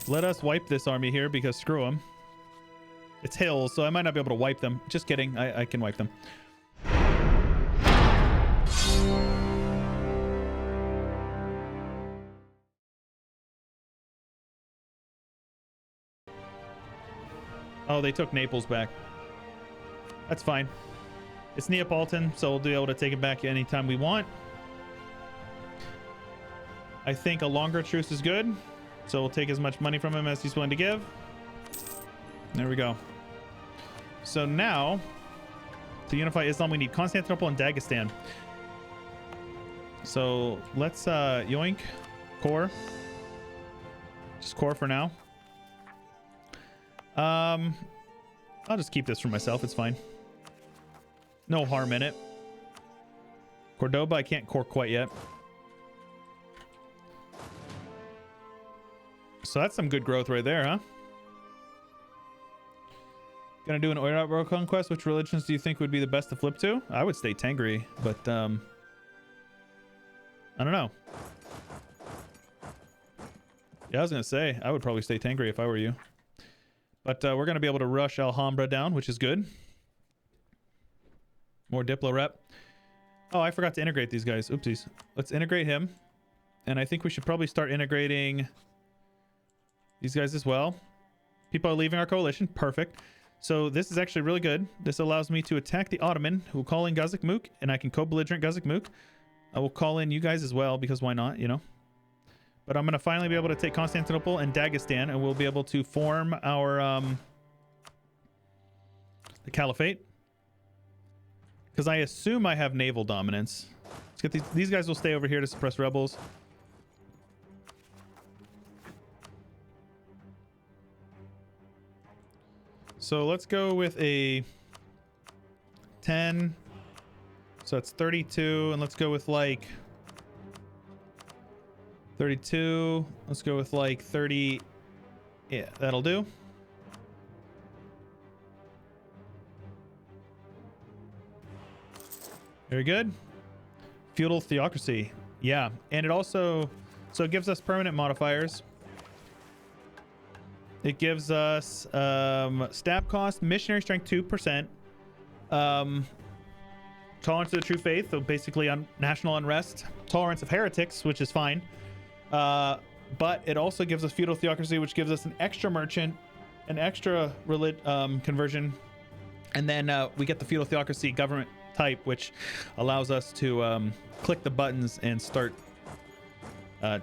Let us wipe this army here because screw them. It's hills, so I might not be able to wipe them. Just kidding. I can wipe them. Oh, they took Naples back. That's fine. It's Neapolitan, so we'll be able to take it back anytime we want. I think a longer truce is good, so we'll take as much money from him as he's willing to give. There we go. So now, to unify Islam, we need Constantinople and Dagestan. So let's yoink core. Just core for now. I'll just keep this for myself. It's fine. No harm in it. Cordoba, I can't core quite yet. So that's some good growth right there, huh? Gonna do an One-Faith World Conquest. Which religions do you think would be the best to flip to? I would stay Tengri, but I don't know. Yeah, I was gonna say I would probably stay Tengri if I were you. But we're gonna be able to rush Alhambra down, which is good. More Diplo rep. Oh, I forgot to integrate these guys. Oopsies. Let's integrate him. And I think we should probably start integrating these guys as well. People are leaving our coalition. Perfect. So this is actually really good. This allows me to attack the Ottoman, who will call in Gazikmuk, and I can co-belligerent Gazikmuk. I will call in you guys as well, because why not, you know? But I'm going to finally be able to take Constantinople and Dagestan, and we'll be able to form our the Caliphate. Because I assume I have naval dominance. Let's get these guys will stay over here to suppress rebels. So let's go with a 10. So that's 32. And let's go with like 32. Let's go with like 30. Yeah, that'll do. Very good. Feudal theocracy. Yeah. And it also, so it gives us permanent modifiers. It gives us stab cost, missionary strength 2%, tolerance to the true faith, so basically national unrest, tolerance of heretics, which is fine. But it also gives us feudal theocracy, which gives us an extra merchant, an extra conversion, and then we get the feudal theocracy government type, which allows us to click the buttons and start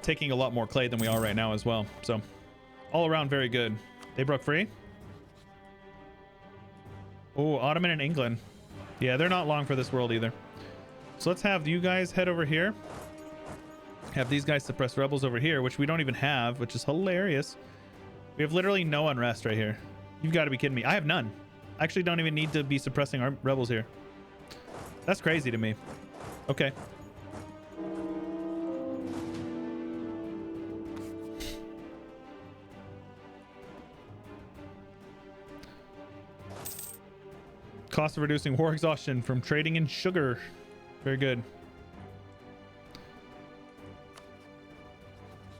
taking a lot more clay than we are right now as well. So all around very good. They broke free. Oh, Ottoman and England. Yeah, they're not long for this world either. So let's have you guys head over here. Have these guys suppress rebels over here, which we don't even have, which is hilarious. We have literally no unrest right here. You've got to be kidding me. I have none. I actually don't even need to be suppressing our rebels here. That's crazy to me. Okay. Cost of reducing war exhaustion from trading in sugar. Very good.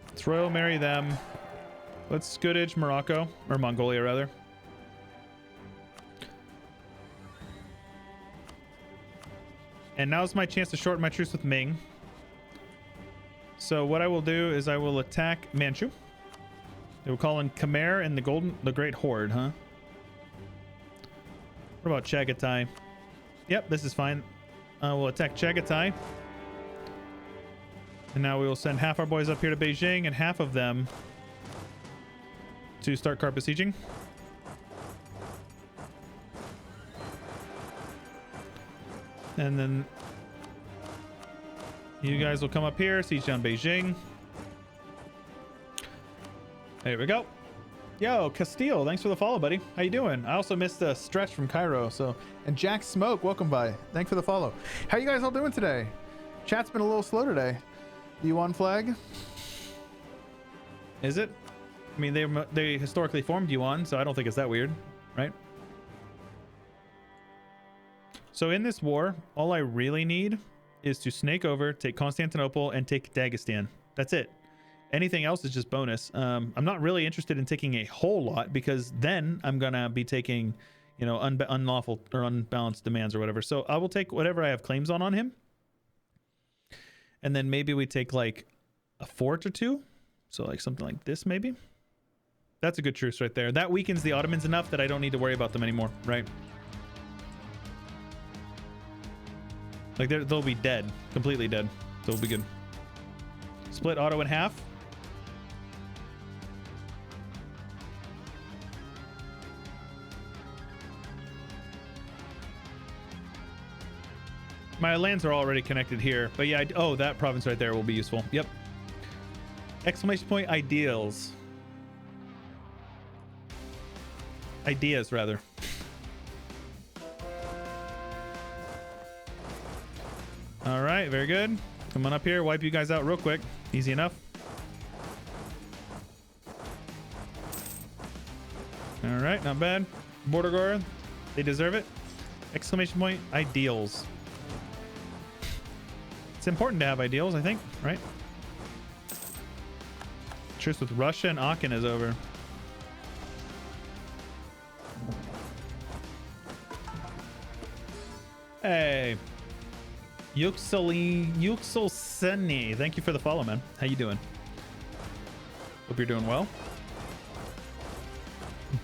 Let's royal marry them. Let's Scudage Morocco, or Mongolia rather. And now's my chance to shorten my truce with Ming. So what I will do is I will attack Manchu. They will call in Khmer and the Great Horde, huh? What about Chagatai? Yep, this is fine. We'll attack Chagatai. And now we will send half our boys up here to Beijing and half of them to start carpet sieging. And then you guys will come up here, siege down Beijing. There we go. Yo, Castile, thanks for the follow, buddy. How you doing? I also missed a stretch from Cairo, so. And Jack Smoke, welcome by. Thanks for the follow. How you guys all doing today? Chat's been a little slow today. U1 flag? Is it? I mean, they historically formed U1, so I don't think it's that weird, right? So in this war, all I really need is to snake over, take Constantinople, and take Dagestan. That's it. Anything else is just bonus. I'm not really interested in taking a whole lot because then I'm gonna be taking, you know, unlawful or unbalanced demands or whatever. So I will take whatever I have claims on him, and then maybe we take like a fort or two. So like something like this maybe. That's a good truce right there. That weakens the Ottomans enough that I don't need to worry about them anymore, right? Like they'll be dead, completely dead. So it'll be good. Split Otto in half. My lands are already connected here, but yeah, oh, that province right there will be useful. Yep. Exclamation point ideals. Ideas, rather. All right, very good. Come on up here, wipe you guys out real quick. Easy enough. All right, not bad. Border guard, they deserve it. Exclamation point ideals. It's important to have ideals, I think, right? Truce with Russia and Aachen is over. Hey. Yuxel thank you for the follow, man. How you doing? Hope you're doing well.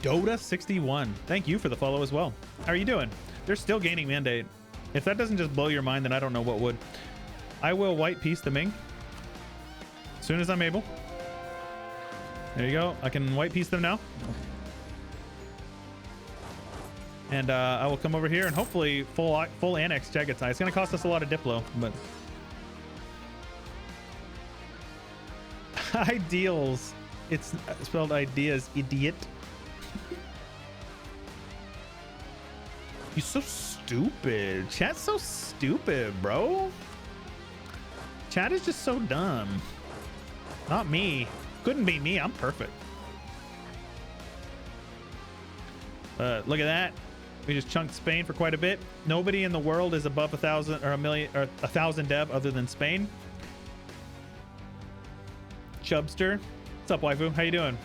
Dota 61, thank you for the follow as well. How are you doing? They're still gaining mandate. If that doesn't just blow your mind, then I don't know what would. I will white peace the Ming as soon as I'm able. There you go. I can white peace them now. And I will come over here and hopefully full annex Chagatai. It's going to cost us a lot of Diplo, but... Ideals. It's spelled ideas, idiot. You're so stupid. Chat's so stupid, bro. Chat is just so dumb. Not me. Couldn't be me. I'm perfect. Look at that. We just chunked Spain for quite a bit. Nobody in the world is above 1,000 or 1,000 dev other than Spain. Chubster. What's up, waifu? How you doing?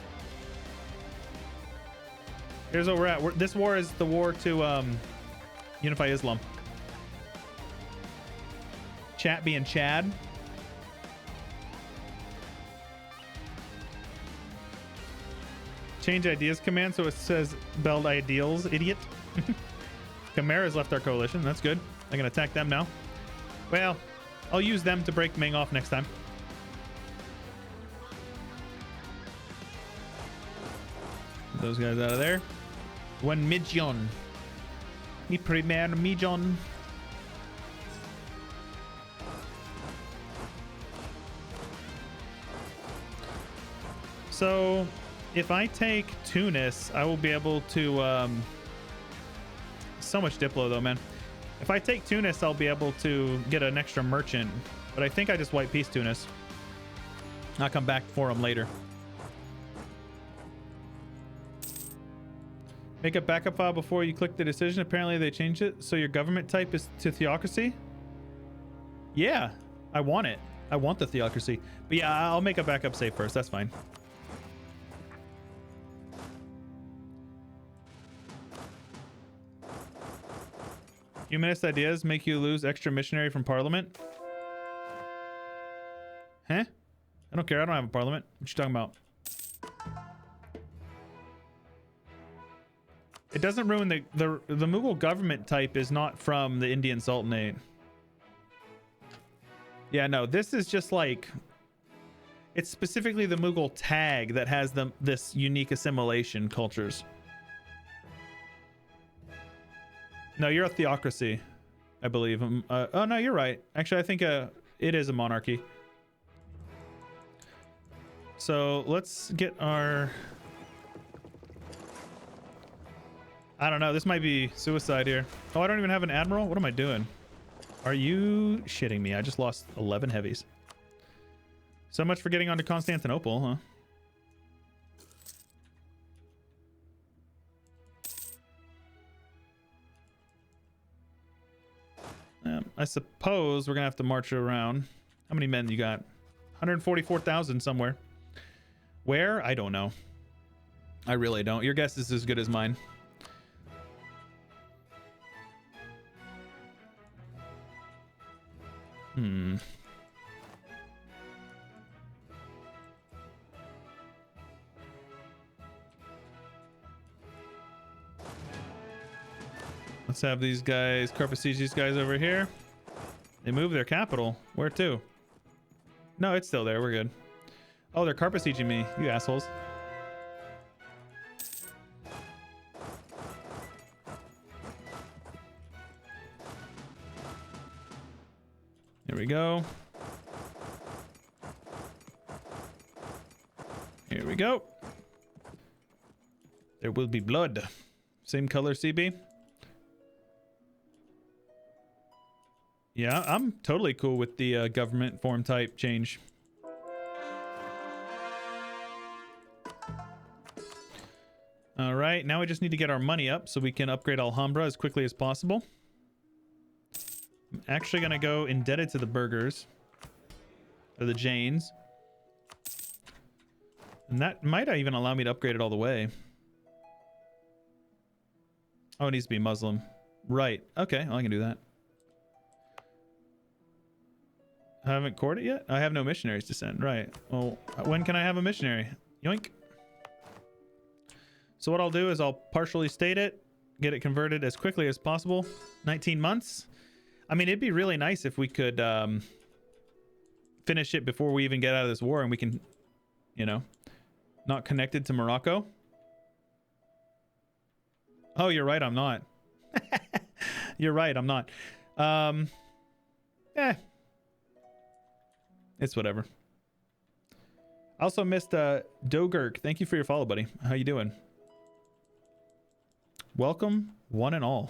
Here's where we're at. This war is the war to unify Islam. Chat being Chad. Change ideas command so it says build ideals, idiot. Chimera's left our coalition. That's good. I can attack them now. Well, I'll use them to break Ming off next time. Get those guys out of there. One Midjon. Mi primer Midjon. So if I take Tunis, I will be able to so much Diplo though, man. If I take Tunis, I'll be able to get an extra merchant, but I think I just white peace Tunis. I'll come back for them later. Make a backup file before you click the decision. Apparently they changed it, so your government type is to theocracy. Yeah, I want it. I want the theocracy, but yeah, I'll make a backup save first. That's fine. Humanist ideas make you lose extra missionary from parliament. Huh? I don't care. I don't have a parliament. What you talking about? It doesn't ruin the Mughal government type is not from the Indian Sultanate. Yeah, no, this is just like, it's specifically the Mughal tag that has this unique assimilation cultures. No, you're a theocracy, I believe. Oh, no, you're right. Actually, I think it is a monarchy. So let's get our... I don't know. This might be suicide here. Oh, I don't even have an admiral? What am I doing? Are you shitting me? I just lost 11 heavies. So much for getting onto Constantinople, huh? I suppose we're gonna have to march around. How many men you got? 144,000 somewhere. Where? I don't know. I really don't. Your guess is as good as mine. Let's have these guys besiege these guys over here. They moved their capital. Where to? No, it's still there. We're good. Oh, they're besieging me. You assholes. Here we go. Here we go. There will be blood. Same color, CB. Yeah, I'm totally cool with the government form type change. All right, now we just need to get our money up so we can upgrade Alhambra as quickly as possible. I'm actually going to go indebted to the burghers. Or the Janes. And that might even allow me to upgrade it all the way. Oh, it needs to be Muslim. Right. Okay, well, I can do that. I haven't courted it yet? I have no missionaries to send. Right. Well, when can I have a missionary? Yoink. So what I'll do is I'll partially state it, get it converted as quickly as possible. 19 months. I mean, it'd be really nice if we could finish it before we even get out of this war and we can, you know, not connected to Morocco. Oh, you're right, I'm not. You're right, I'm not. It's whatever. I also missed Dogurk. Thank you for your follow, buddy. How you doing? Welcome, one and all,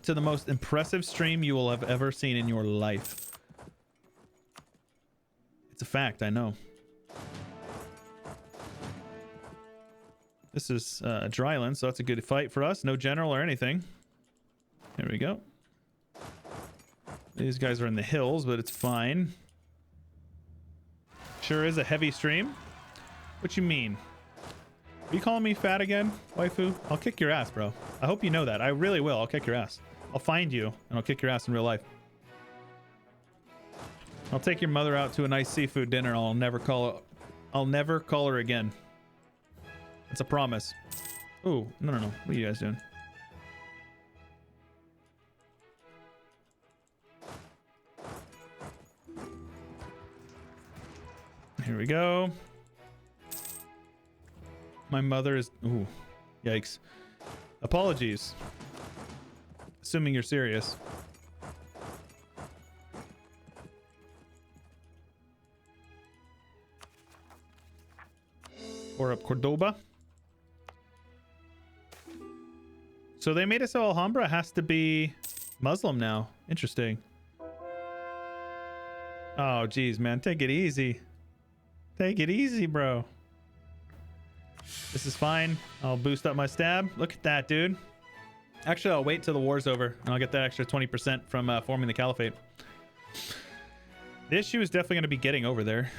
to the most impressive stream you will have ever seen in your life. It's a fact, I know. This is Dryland, so that's a good fight for us. No general or anything. Here we go. These guys are in the hills, but it's fine. Sure is a heavy stream. What you mean? Are you calling me fat again, waifu? I'll kick your ass, bro. I hope you know that. I really will. I'll kick your ass. I'll find you, and I'll kick your ass in real life. I'll take your mother out to a nice seafood dinner. I'll never call her again. It's a promise. Ooh, no. What are you guys doing? Here we go. My mother is... Ooh, yikes. Apologies. Assuming you're serious. Or up Cordoba. So they made it so Alhambra has to be Muslim now. Interesting. Oh, geez, man. Take it easy. Take it easy, bro. This is fine. I'll boost up my stab. Look at that, dude. Actually, I'll wait till the war's over, and I'll get that extra 20% from forming the caliphate. The issue is definitely going to be getting over there.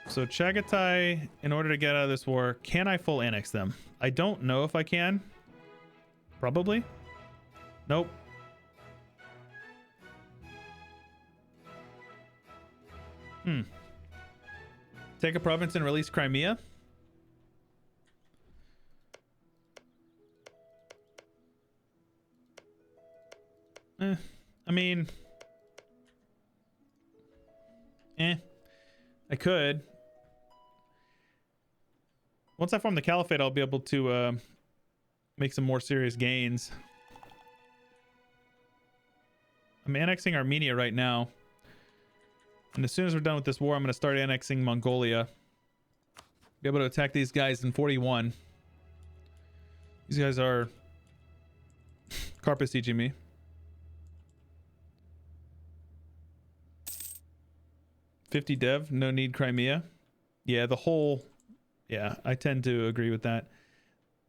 So Chagatai, in order to get out of this war, can I full annex them? I don't know if I can. Probably. Nope. Take a province and release Crimea. I mean... I could. Once I form the caliphate, I'll be able to make some more serious gains. I'm annexing Armenia right now. And as soon as we're done with this war, I'm going to start annexing Mongolia. Be able to attack these guys in 41. These guys are besieging me. $50 dev, no need Crimea. Yeah, the whole... Yeah, I tend to agree with that.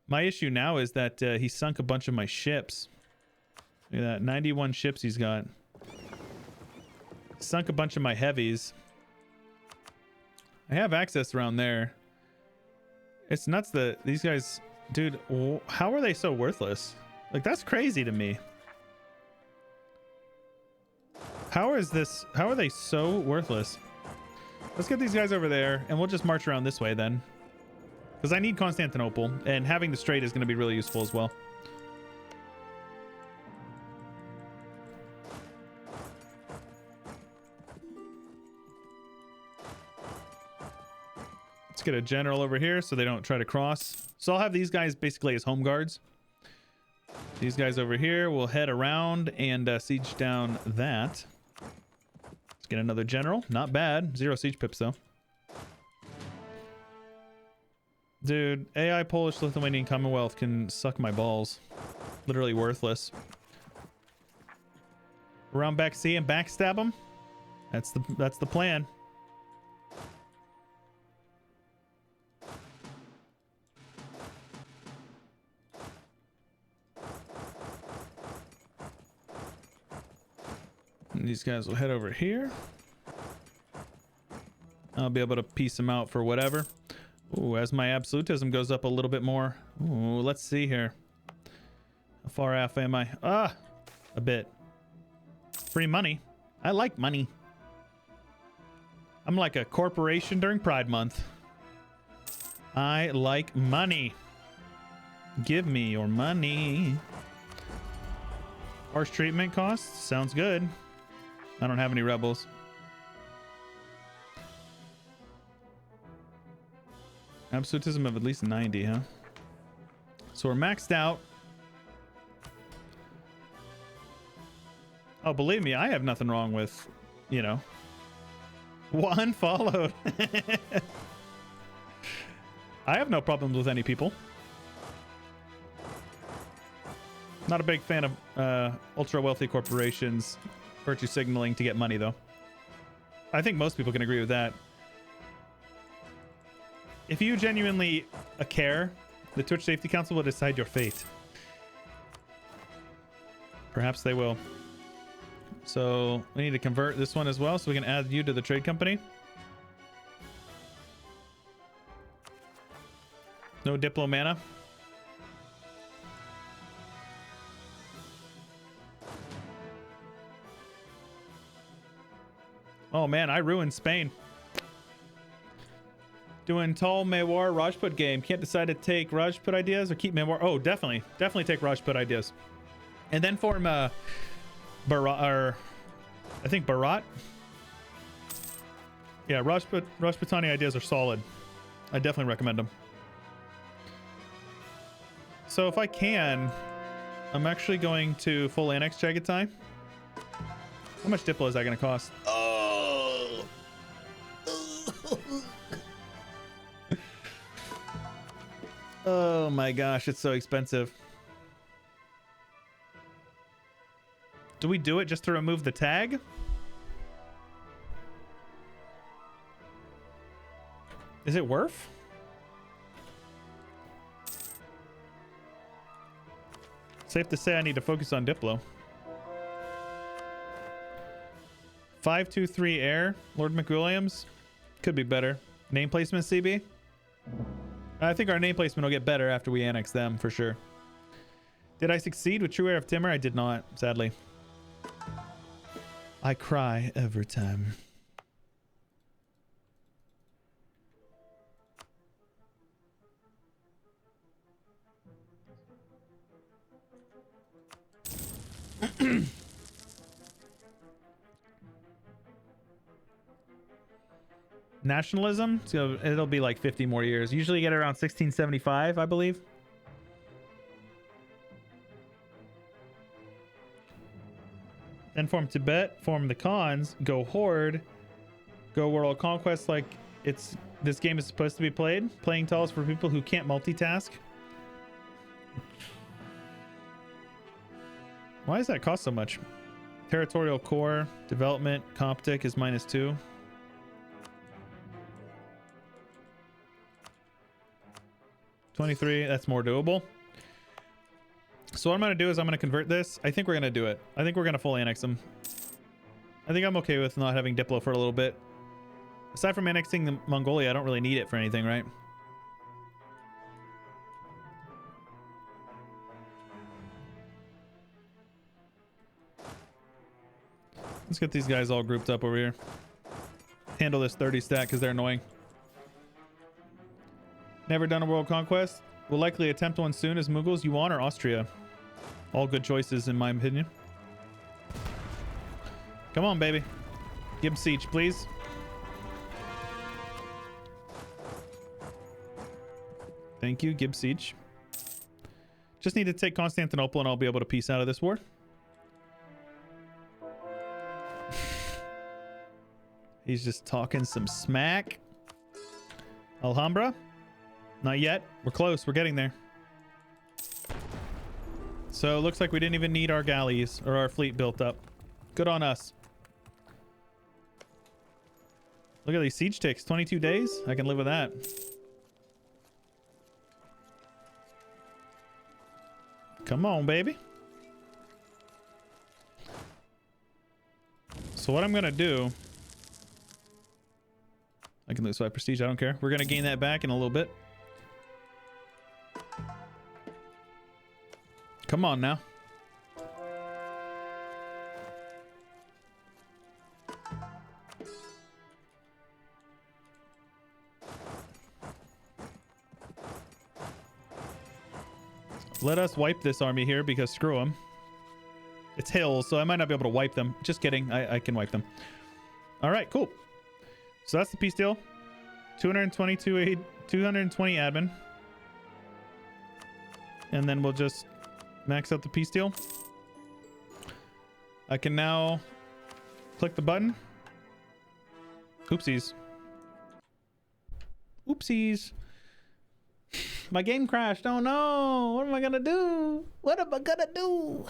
My issue now is that he sunk a bunch of my ships. Look at that. 91 ships he's got. Sunk a bunch of my heavies. I have access around there. It's nuts that these guys... Dude, how are they so worthless? Like, that's crazy to me. How are they so worthless? Let's get these guys over there, and we'll just march around this way then. Because I need Constantinople, and having the strait is going to be really useful as well. Let's get a general over here so they don't try to cross. So I'll have these guys basically as home guards. These guys over here will head around and siege down that. Let's get another general. Not bad. 0 siege pips though. Dude, AI Polish Lithuanian Commonwealth can suck my balls. Literally worthless. Around back C and backstab them. That's the plan. And these guys will head over here. I'll be able to piece them out for whatever. Ooh, as my absolutism goes up a little bit more. Ooh, let's see here. How far off am I? Ah, a bit. Free money. I like money. I'm like a corporation during Pride Month. I like money. Give me your money. Harsh treatment costs. Sounds good. I don't have any rebels. Absolutism of at least 90, huh? So we're maxed out. Oh, believe me, I have nothing wrong with, you know, one followed. I have no problems with any people. Not a big fan of ultra wealthy corporations virtue signaling to get money, though. I think most people can agree with that. If you genuinely care, the Twitch Safety Council will decide your fate. Perhaps they will. So we need to convert this one as well so we can add you to the trade company. No diplomana. Oh man, I ruined Spain. Doing tall Mewar Rajput game. Can't decide to take Rajput ideas or keep Mewar. Oh, definitely take Rajput ideas, and then form Barat, or I think Barat. Yeah, Rajputani ideas are solid. I definitely recommend them. So if I can, I'm actually going to full annex Chagatai. How much Diplo is that going to cost? Oh my gosh, it's so expensive. Do we do it just to remove the tag? Is it worth? Safe to say I need to focus on Diplo. 523 Air, Lord McWilliams. Could be better. Name placement, CB? I think our name placement will get better after we annex them, for sure. Did I succeed with True Heir of Timur? I did not, sadly. I cry every time. Nationalism, so it'll be like 50 more years. Usually get around 1675, I believe. Then form Tibet, form the Khans, go Horde, go World Conquest. Like this game is supposed to be played. Playing tall is for people who can't multitask. Why does that cost so much? Territorial core, development, Coptic is -2. $23, that's more doable. So what I'm going to do is I'm going to convert this. I think we're going to do it. I think we're going to fully annex them. I think I'm okay with not having Diplo for a little bit. Aside from annexing the Mongolia, I don't really need it for anything, right? Let's get these guys all grouped up over here. Handle this 30 stack because they're annoying. Never done a world conquest. Will likely attempt one soon as Mughals, Yuan, or Austria. All good choices in my opinion. Come on, baby. Give him siege, please. Thank you, Gib Siege. Just need to take Constantinople and I'll be able to peace out of this war. He's just talking some smack. Alhambra? Not yet. We're close. We're getting there. So it looks like we didn't even need our galleys or our fleet built up. Good on us. Look at these siege ticks. 22 days? I can live with that. Come on, baby. So what I'm going to do... I can lose 5 prestige. I don't care. We're going to gain that back in a little bit. Come on now. Let us wipe this army here because screw them. It's hills, so I might not be able to wipe them. Just kidding. I can wipe them. All right, cool. So that's the peace deal. 222 aid, 220 admin. And then we'll just max out the peace deal. I can now click the button. Oopsies. Oopsies. My game crashed. Oh no. What am I gonna do? What am I gonna do?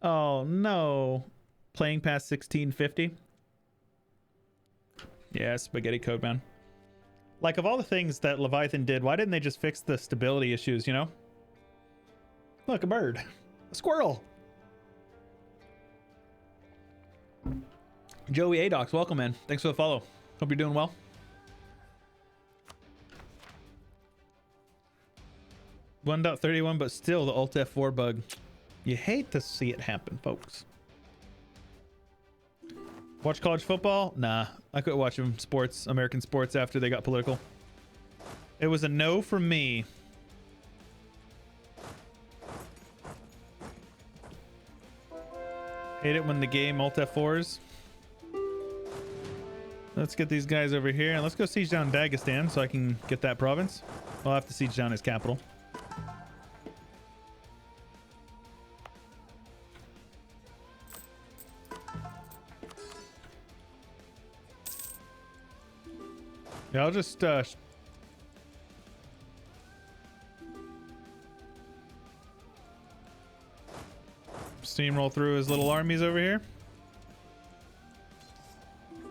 Oh no. Playing past 1650. Yeah, spaghetti code, man. Like, of all the things that Leviathan did, why didn't they just fix the stability issues, you know? Look, a bird. A squirrel. Joey Adox, welcome, man. Thanks for the follow. Hope you're doing well. .31, but still the Alt F4 bug. You hate to see it happen, folks. Watch college football? Nah, I quit watching sports, American sports, after they got political. It was a no from me. Hate it when the game Alt F4s. Let's get these guys over here and let's go siege down Dagestan so I can get that province. I'll have to siege down his capital. Yeah, I'll just steamroll through his little armies over here.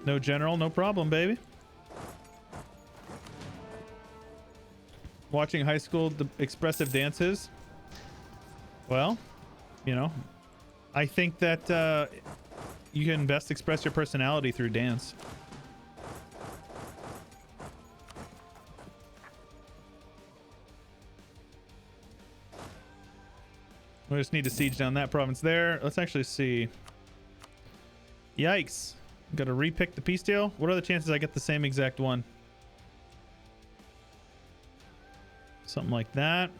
No general, no problem, baby. Watching high school expressive dances. Well, you know, I think that you can best express your personality through dance. We just need to siege down that province there. Let's actually see. Yikes. Got to repick the peace deal. What are the chances I get the same exact one? Something like that.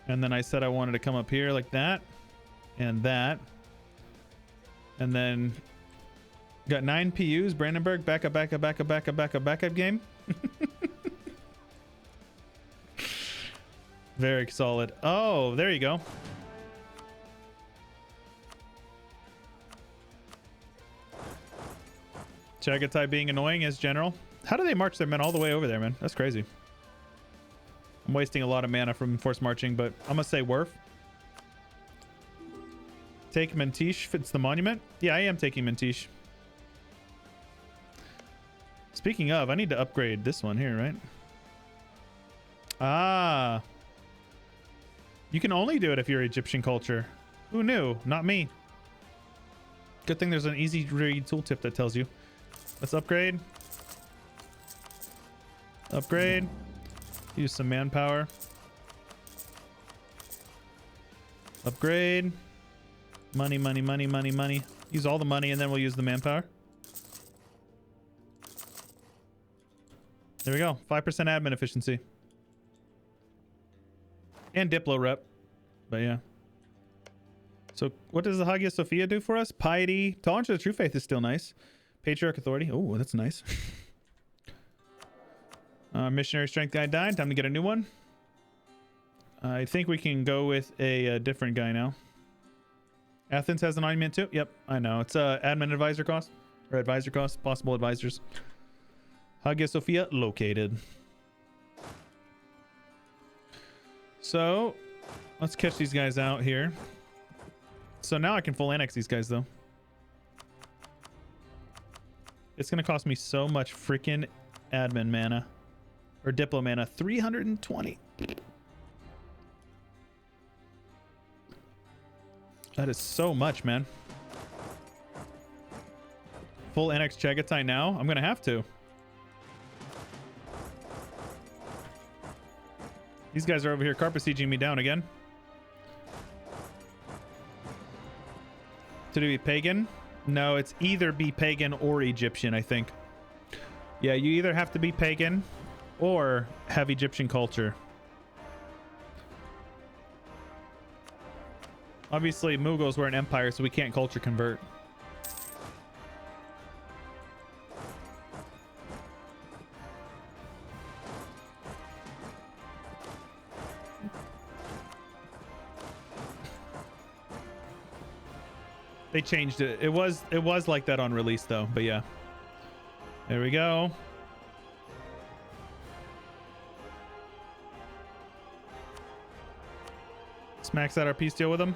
And then I said I wanted to come up here like that. And that. And then got 9 PUs. Brandenburg. Backup game. Very solid. Oh, there you go. Chagatai being annoying as general. How do they march their men all the way over there, man? That's crazy. I'm wasting a lot of mana from forced marching, but I'm gonna say Werf. Take Mentish fits the monument. Yeah, I am taking Mentish. Speaking of, I need to upgrade this one here, right? Ah. You can only do it if you're Egyptian culture. Who knew? Not me. Good thing there's an easy read tooltip that tells you. Let's upgrade. Upgrade. Use some manpower. Upgrade. Money, money, money, money, money. Use all the money and then we'll use the manpower. There we go. 5% admin efficiency. And Diplo rep. But yeah. So what does the Hagia Sophia do for us? Piety. Tolerance to the true faith is still nice. Patriarch authority. Oh, that's nice. Missionary strength guy died. Time to get a new one. I think we can go with a different guy now. Athens has an monument too. Yep, I know. It's admin advisor cost. Or advisor cost. Possible advisors. Hagia Sophia located. So let's catch these guys out here. So now I can full annex these guys though. It's gonna cost me so much freaking admin mana. Or diplo mana. 320. That is so much, man. Full annex Chagatai now? I'm gonna have to. These guys are over here carpet sieging me down again. To be pagan? No, it's either be pagan or Egyptian, I think. Yeah, you either have to be pagan or have Egyptian culture. Obviously, Mughals were an empire, so we can't culture convert. They changed it. It was like that on release though, but yeah. There we go. Let's max out our peace deal with them.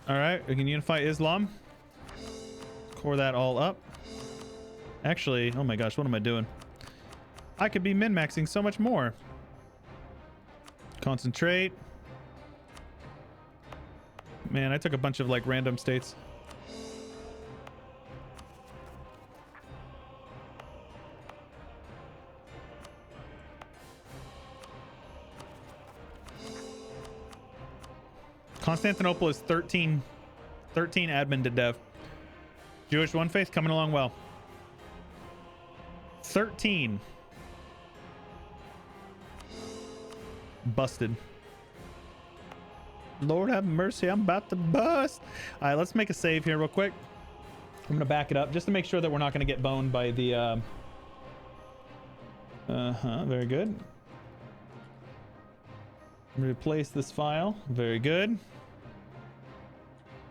All right, we can unify Islam. Core that all up. Actually, oh my gosh, what am I doing? I could be min-maxing so much more. Concentrate. Man, I took a bunch of like random states. Constantinople is 13 admin to dev. Jewish One Faith coming along well. 13. Busted. Lord have mercy, I'm about to bust. All right, let's make a save here real quick. I'm gonna back it up just to make sure that we're not gonna get boned by the very good. Replace this file. Very good.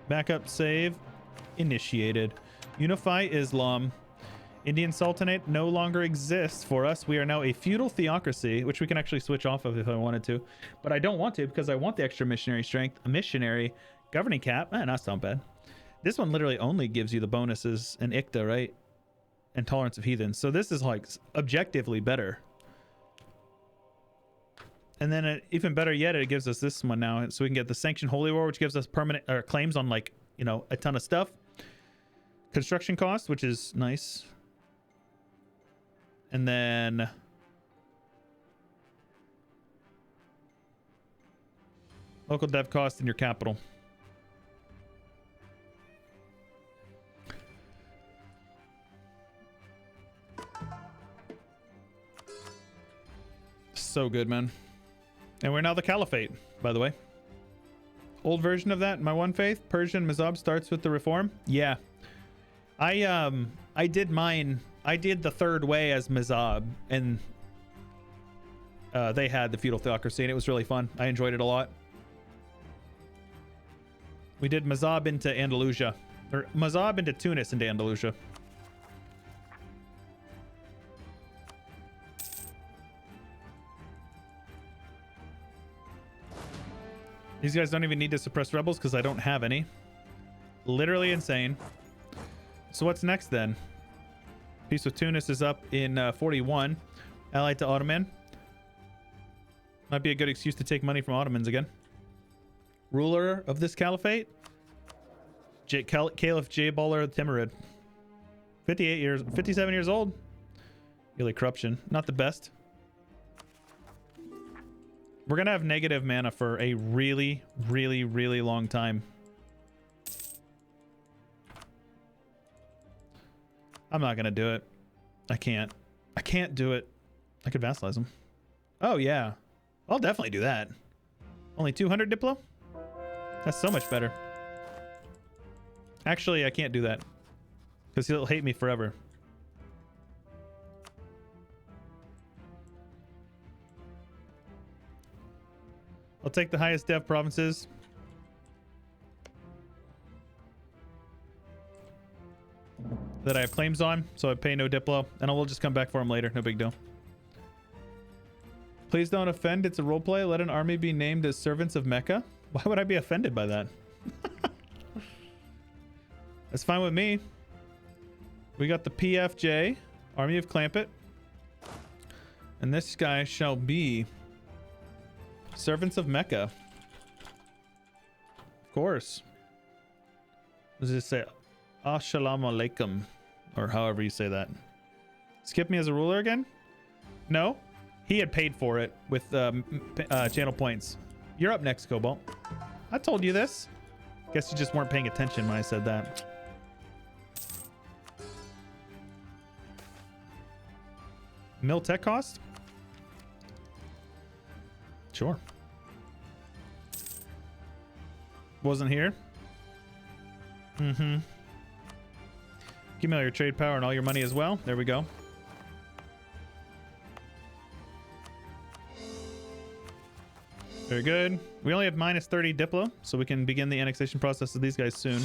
Backup save initiated. Unify Islam. Indian Sultanate no longer exists for us. We are now a feudal theocracy, which we can actually switch off of if I wanted to. But I don't want to because I want the extra missionary strength. A missionary governing cap. That's not bad. This one literally only gives you the bonuses and Ikta, right? And tolerance of heathens. So this is like objectively better. And then even better yet, it gives us this one now. So we can get the Sanctioned Holy War, which gives us permanent claims on like, you know, a ton of stuff. Construction cost, which is nice. And then local dev cost in your capital. So good, man. And we're now the Caliphate, by the way. Old version of that, my One Faith, Persian Mazab starts with the reform. Yeah. I did mine. I did the third way as Mazab, and they had the feudal theocracy, and it was really fun. I enjoyed it a lot. We did Mazab into Andalusia, or Mazab into Tunis into Andalusia. These guys don't even need to suppress rebels because I don't have any. Literally insane. So what's next then? Peace with Tunis is up in 41. Allied to Ottoman. Might be a good excuse to take money from Ottomans again. Ruler of this caliphate? Caliph J-Baller Timurid. 57 years old. Really corruption. Not the best. We're going to have negative mana for a really, really, really long time. I'm not going to do it. I can't do it. I could vassalize him. Oh, yeah. I'll definitely do that. Only 200 Diplo? That's so much better. Actually, I can't do that. Because he'll hate me forever. I'll take the highest dev provinces. That I have claims on, so I pay no Diplo. And I will just come back for him later. No big deal. Please don't offend. It's a roleplay. Let an army be named as servants of Mecca. Why would I be offended by that? That's fine with me. We got the PFJ, Army of Clampett. And this guy shall be servants of Mecca. Of course. What does it say? Assalamu alaikum. Or however you say that. Skip me as a ruler again? No. He had paid for it with channel points. You're up next, Cobalt. I told you this. Guess you just weren't paying attention when I said that. Mill tech cost? Sure. Wasn't here? Mm-hmm. Give me all your trade power and all your money as well. There we go. Very good. We only have minus 30 Diplo, so we can begin the annexation process of these guys soon.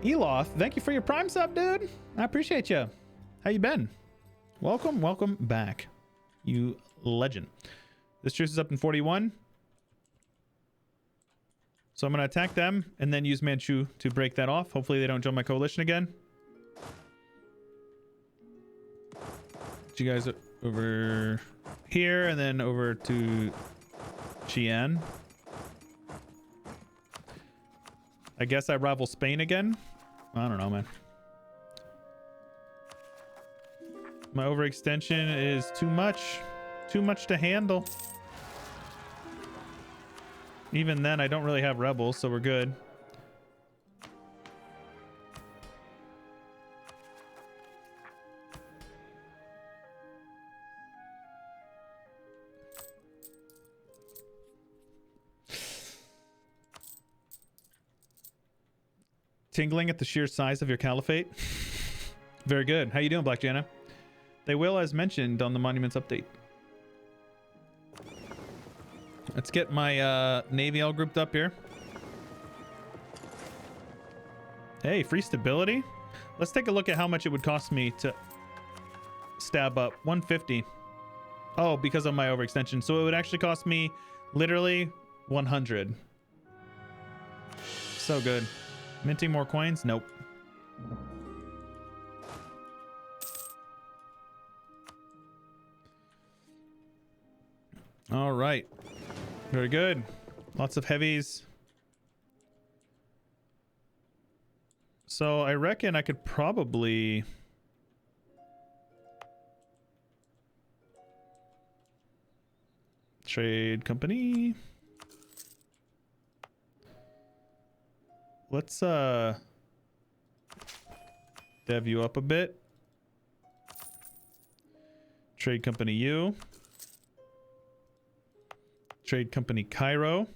Eloth, thank you for your Prime sub, dude. I appreciate you. How you been? Welcome back. You legend. This truce is up in 41. So I'm going to attack them and then use Manchu to break that off. Hopefully they don't join my coalition again. Get you guys over here and then over to Xi'an. I guess I rival Spain again. I don't know, man. My overextension is too much to handle. Even then, I don't really have rebels, so we're good. Tingling at the sheer size of your caliphate. Very good. How you doing, Black Jana? They will, as mentioned on the Monuments update. Let's get my Navy all grouped up here. Hey, free stability. Let's take a look at how much it would cost me to stab up. 150. Oh, because of my overextension. So it would actually cost me literally 100. So good. Minting more coins? Nope. All right. Very good. Lots of heavies. So I reckon I could probably... trade company. Let's dev you up a bit. Trade company U. Trade company Cairo.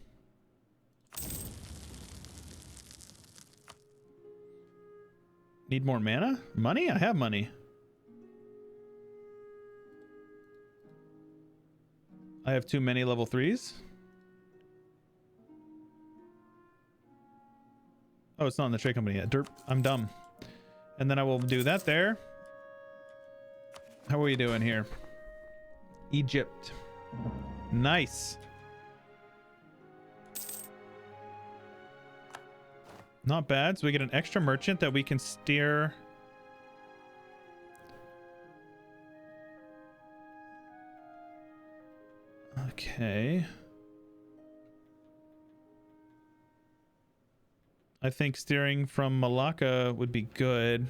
Need more mana? Money? I have money. I have too many level 3s. Oh, it's not in the trade company yet. Derp. I'm dumb. And then I will do that there. How are we doing here? Egypt. Nice. Not bad. So we get an extra merchant that we can steer. Okay. I think steering from Malacca would be good.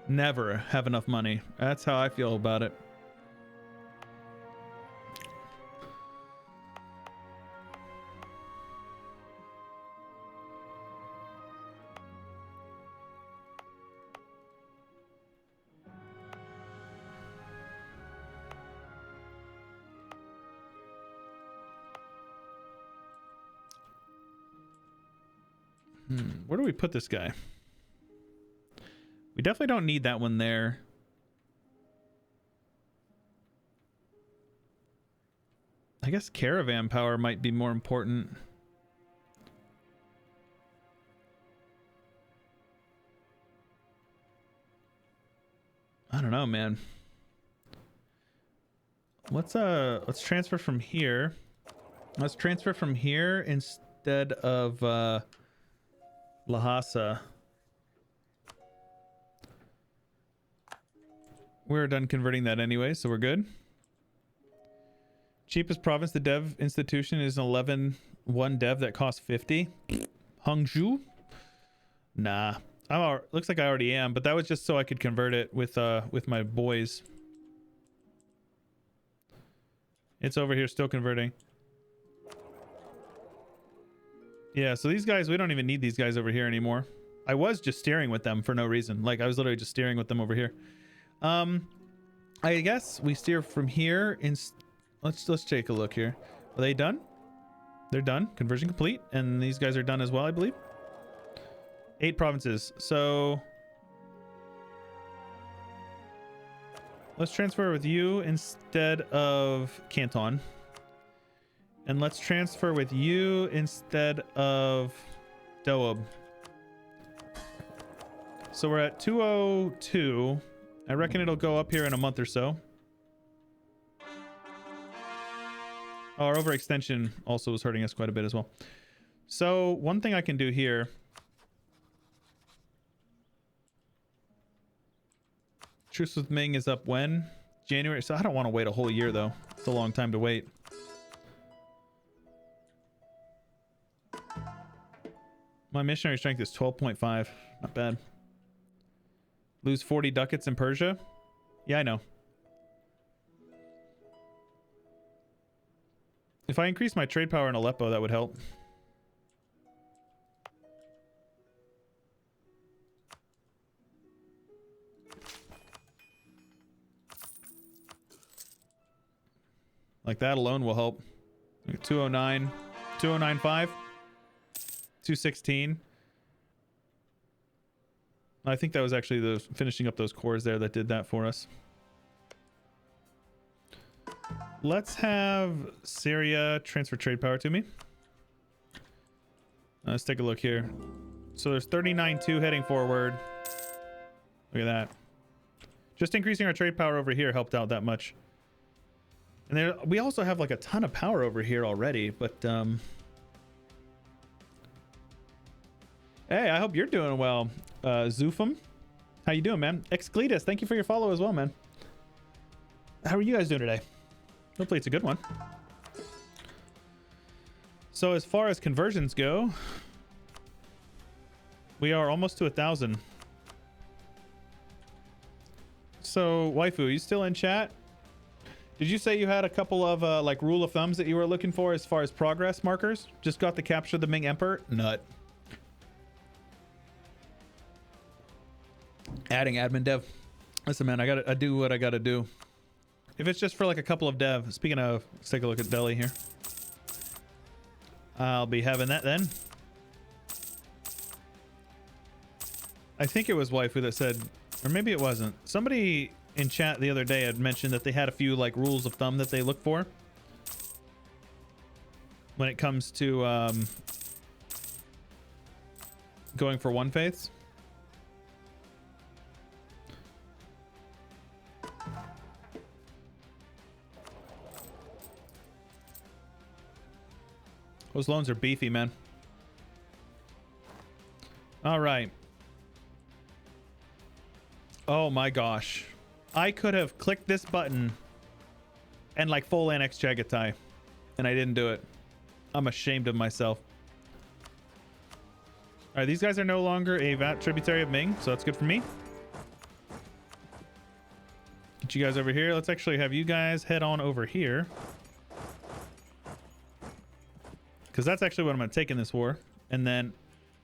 Never have enough money. That's how I feel about it. Where do we put this guy? We definitely don't need that one there. I guess caravan power might be more important. I don't know, man. Let's transfer from here. Let's transfer from here instead of Lhasa. We're done converting that anyway, so we're good. Cheapest province, the dev institution is an 11-1 dev that costs 50. Hangzhou? Nah. Looks like I already am, but that was just so I could convert it with my boys. It's over here still converting. Yeah, so these guys, we don't even need these guys over here anymore. I was just steering with them for no reason. Like, I was literally just steering with them over here. I guess we steer from here in. Let's take a look here. Are they done? They're done. Conversion complete. And these guys are done as well, I believe. 8 provinces. So let's transfer with you instead of Canton. And let's transfer with you instead of Doab. So we're at 202. I reckon it'll go up here in a month or so. Oh, our overextension also was hurting us quite a bit as well. So one thing I can do here. Truce with Ming is up when? January. So I don't want to wait a whole year though. It's a long time to wait. My missionary strength is 12.5. Not bad. Lose 40 ducats in Persia? Yeah, I know. If I increase my trade power in Aleppo, that would help. Like that alone will help. 209, 2095, 216. I think that was actually the finishing up those cores there that did that for us. Let's have Syria transfer trade power to me. Let's take a look here. So there's 39.2 heading forward. Look at that. Just increasing our trade power over here helped out that much. And there, we also have like a ton of power over here already, but hey, I hope you're doing well. Zufum, how you doing, man? Excletus, thank you for your follow as well, man. How are you guys doing today? Hopefully it's a good one. So as far as conversions go, we are almost to 1,000. So waifu, are you still in chat? Did you say you had a couple of like rule of thumbs that you were looking for as far as progress markers? Just got to capture the Ming Emperor? Nut. Adding admin dev. Listen, man, I do what I gotta do. If it's just for like a couple of dev. Speaking of, let's take a look at Delhi here. I'll be having that then. I think it was waifu that said, or maybe it wasn't. Somebody in chat the other day had mentioned that they had a few like rules of thumb that they look for when it comes to going for one-faiths. Those loans are beefy, man. All right. Oh my gosh. I could have clicked this button and like full annex Chagatai, and I didn't do it. I'm ashamed of myself. All right, these guys are no longer a VAT tributary of Ming, so that's good for me. Get you guys over here. Let's actually have you guys head on over here, because that's actually what I'm going to take in this war, and then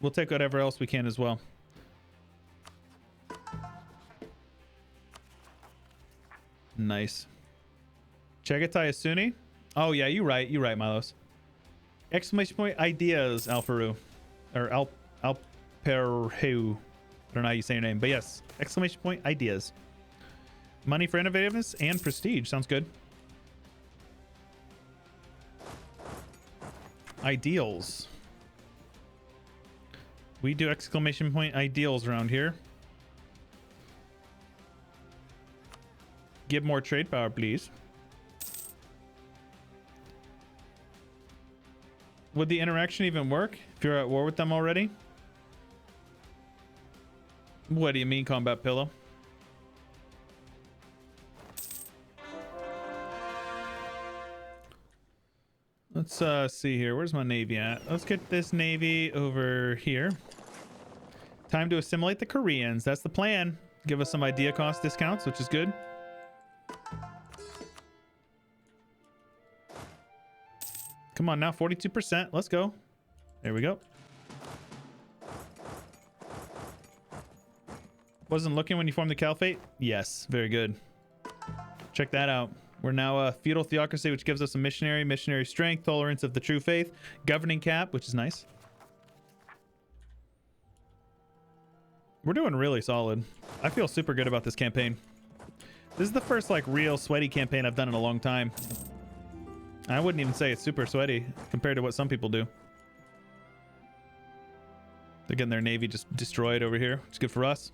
we'll take whatever else we can as well. Nice. Chagatai is Sunni. Oh yeah, you're right, Milos. Exclamation point ideas, Alfaru, or Alperhu. I don't know how you say your name, but yes, exclamation point ideas. Money for innovativeness and prestige. Sounds good. Ideals. We do exclamation point ideals around here. Give more trade power, please. Would the interaction even work if you're at war with them already? What do you mean, combat pillow? Let's see here. Where's my navy at? Let's get this navy over here. Time to assimilate the Koreans. That's the plan. Give us some idea cost discounts, which is good. Come on now, 42%. Let's go. There we go. Wasn't looking when you formed the caliphate? Yes, very good. Check that out. We're now a feudal theocracy, which gives us a missionary strength, tolerance of the true faith, governing cap, which is nice. We're doing really solid. I feel super good about this campaign. This is the first like real sweaty campaign I've done in a long time. I wouldn't even say it's super sweaty compared to what some people do. They're getting their navy just destroyed over here, which is good for us.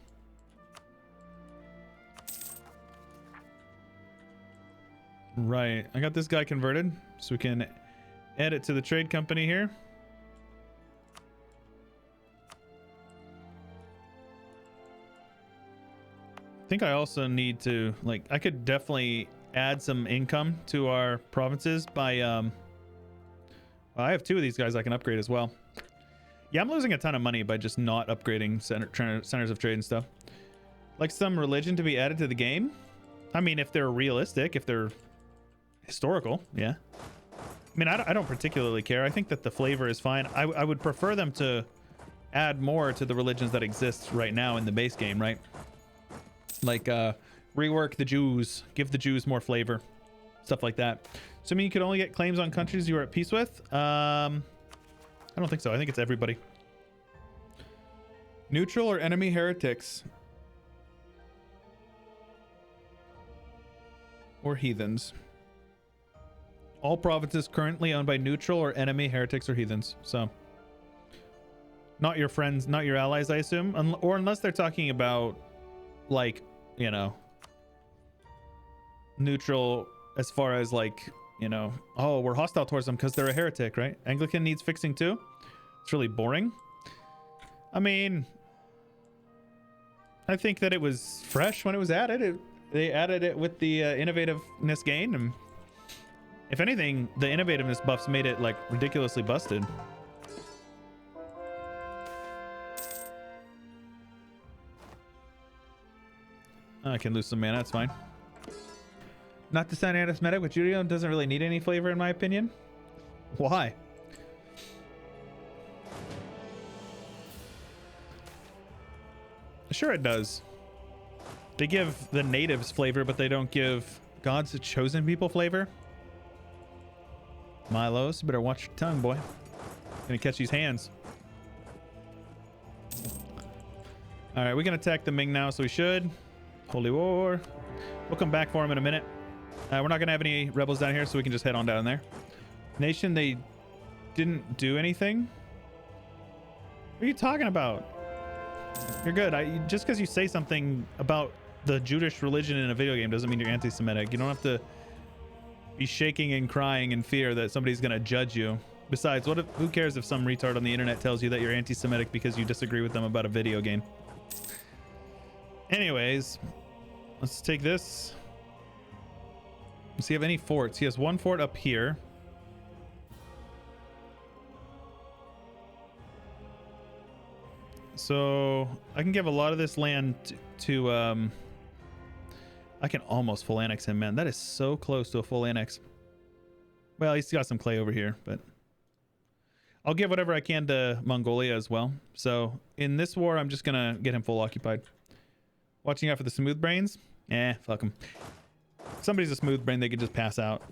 Right, I got this guy converted, so we can add it to the trade company here. I think I also need to, like, I could definitely add some income to our provinces by I have 2 of these guys I can upgrade as well. Yeah, I'm losing a ton of money by just not upgrading centers of trade and stuff. Like some religion to be added to the game. I mean, if they're realistic, if they're historical, yeah. I mean, I don't particularly care. I think that the flavor is fine. I would prefer them to add more to the religions that exist right now in the base game, right? Like rework the Jews, give the Jews more flavor, stuff like that. So I mean, you could only get claims on countries you are at peace with. I don't think so. I think it's everybody. Neutral or enemy heretics or heathens. All provinces currently owned by neutral or enemy heretics or heathens. So not your friends, not your allies, I assume, or unless they're talking about like, you know, neutral as far as like, you know, oh, we're hostile towards them because they're a heretic, right? Anglican needs fixing too. It's really boring. I mean, I think that it was fresh when it was added. They added it with the innovativeness gain, and if anything, the innovativeness buffs made it like ridiculously busted. I can lose some mana, that's fine. Not to sound anti-Semitic, but Judaism doesn't really need any flavor in my opinion. Why? Sure it does. They give the natives flavor, but they don't give God's chosen people flavor. Milos, better watch your tongue, boy. Gonna catch these hands. All right, we can attack the Ming now, so we should. Holy War. We'll come back for him in a minute. We're not gonna have any rebels down here, so we can just head on down there. Nation, they didn't do anything. What are you talking about? You're good. Just because you say something about the Jewish religion in a video game doesn't mean you're anti-Semitic. You don't have to be shaking and crying in fear that somebody's gonna judge you. Besides, who cares if some retard on the internet tells you that you're anti-Semitic because you disagree with them about a video game? Anyways, let's take this. Does he have any forts? He has one fort up here. So I can give a lot of this land to I can almost full annex him, man. That is so close to a full annex. Well, he's got some clay over here, but I'll give whatever I can to Mongolia as well. So in this war, I'm just gonna get him full occupied. Watching out for the smooth brains. Fuck them. If somebody's a smooth brain, they could just pass out.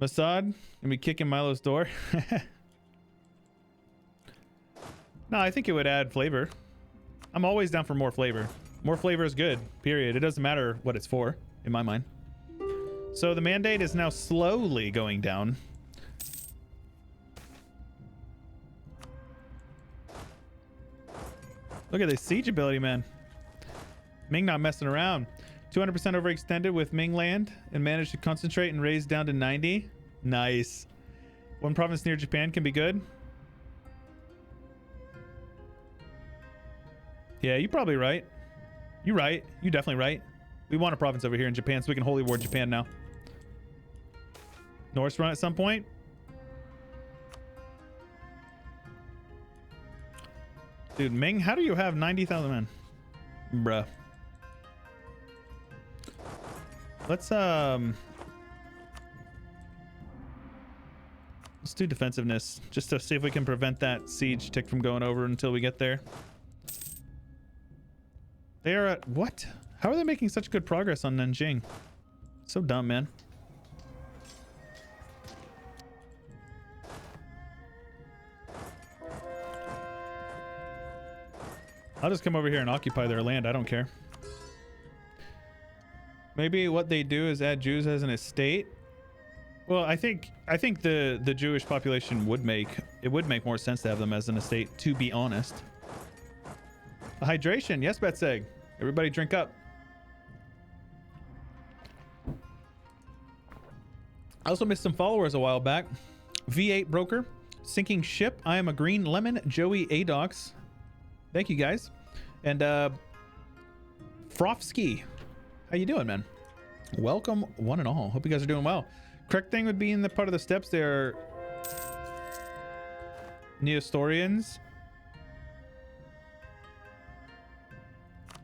Mossad, gonna be kicking Milo's door. No, I think it would add flavor. I'm always down for more flavor. More flavor is good, period. It doesn't matter what it's for, in my mind. So the mandate is now slowly going down. Look at this siege ability, man. Ming not messing around. 200% overextended with Ming land and managed to concentrate and raise down to 90. Nice. One province near Japan can be good. Yeah, you're probably right. You're right. You're definitely right. We want a province over here in Japan so we can holy war Japan now. Norse run at some point. Dude, Ming, how do you have 90,000 men? Bruh. Let's do defensiveness just to see if we can prevent that siege tick from going over until we get there. They are at what? How are they making such good progress on Nanjing? So dumb, man. I'll just come over here and occupy their land. I don't care. Maybe what they do is add Jews as an estate. Well, I think the Jewish population would make more sense to have them as an estate, to be honest. A hydration, yes, Betseg. Everybody drink up. I also missed some followers a while back. V8 broker, sinking ship. I am a green lemon. Joey Adox. Thank you guys. And Frofsky, how you doing, man? Welcome one and all. Hope you guys are doing well. Correct thing would be in the part of the steps there. Neostorians.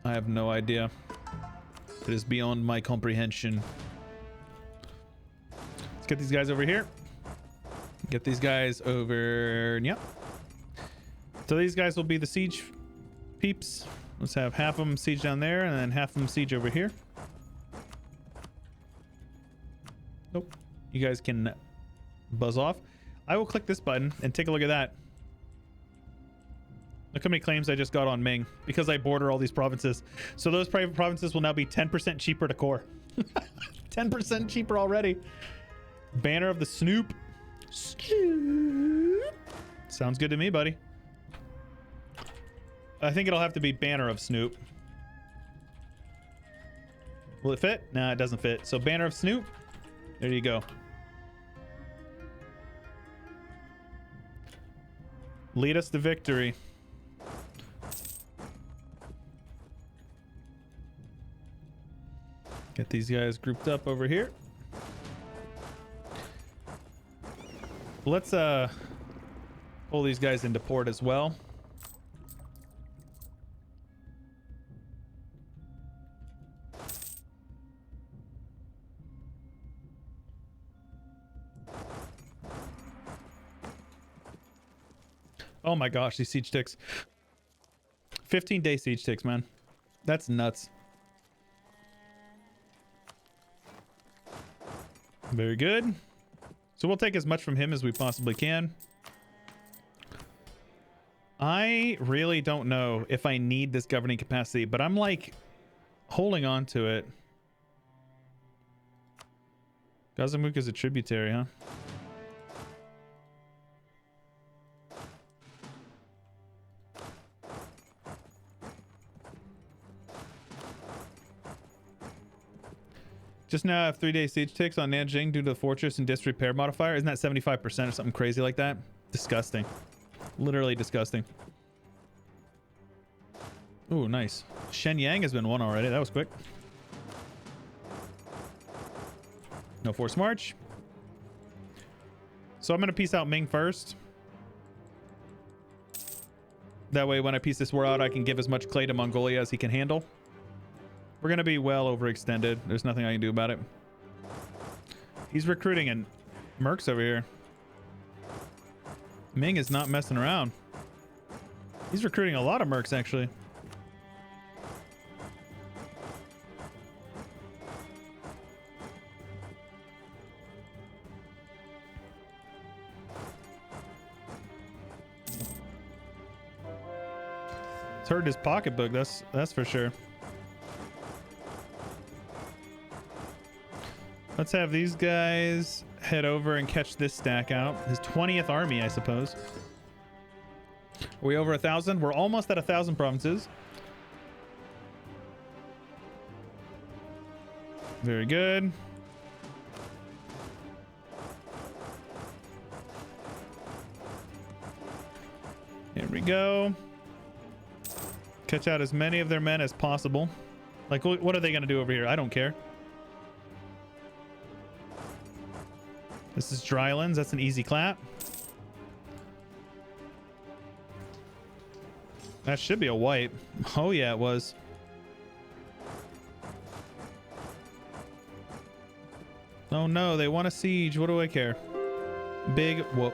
I have no idea. It is beyond my comprehension. Let's get these guys over here. Get these guys over. Yep. So these guys will be the siege peeps. Let's have half of them siege down there and then half of them siege over here. Nope. You guys can buzz off. I will click this button and take a look at that. Look how many claims I just got on Ming because I border all these provinces. So those private provinces will now be 10% cheaper to core. 10% cheaper already. Banner of the Snoop. Sounds good to me, buddy. I think it'll have to be Banner of Snoop. Will it fit? Nah, it doesn't fit. So Banner of Snoop. There you go. Lead us to victory. Get these guys grouped up over here. Let's pull these guys into port as well. Oh my gosh, these siege ticks. 15-day siege ticks, man. That's nuts. Very good. So we'll take as much from him as we possibly can. I really don't know if I need this governing capacity, but I'm like holding on to it. Gazamuk is a tributary, huh? Just now I have 3-day siege ticks on Nanjing due to the fortress and disrepair modifier. Isn't that 75% or something crazy like that? Disgusting. Literally disgusting. Ooh, nice. Shenyang has been won already. That was quick. No force march. So I'm going to peace out Ming first. That way when I piece this war out, I can give as much clay to Mongolia as he can handle. We're going to be well overextended. There's nothing I can do about it. He's recruiting and mercs over here. Ming is not messing around. He's recruiting a lot of mercs, actually. It's hurt his pocketbook, that's for sure. Let's have these guys head over and catch this stack out. His 20th army, I suppose. Are we over 1,000? We're almost at 1,000 provinces. Very good. Here we go. Catch out as many of their men as possible. Like, what are they going to do over here? I don't care. This is Drylands. That's an easy clap. That should be a wipe. Oh, yeah, it was. Oh, no. They want a siege. What do I care? Big whoop.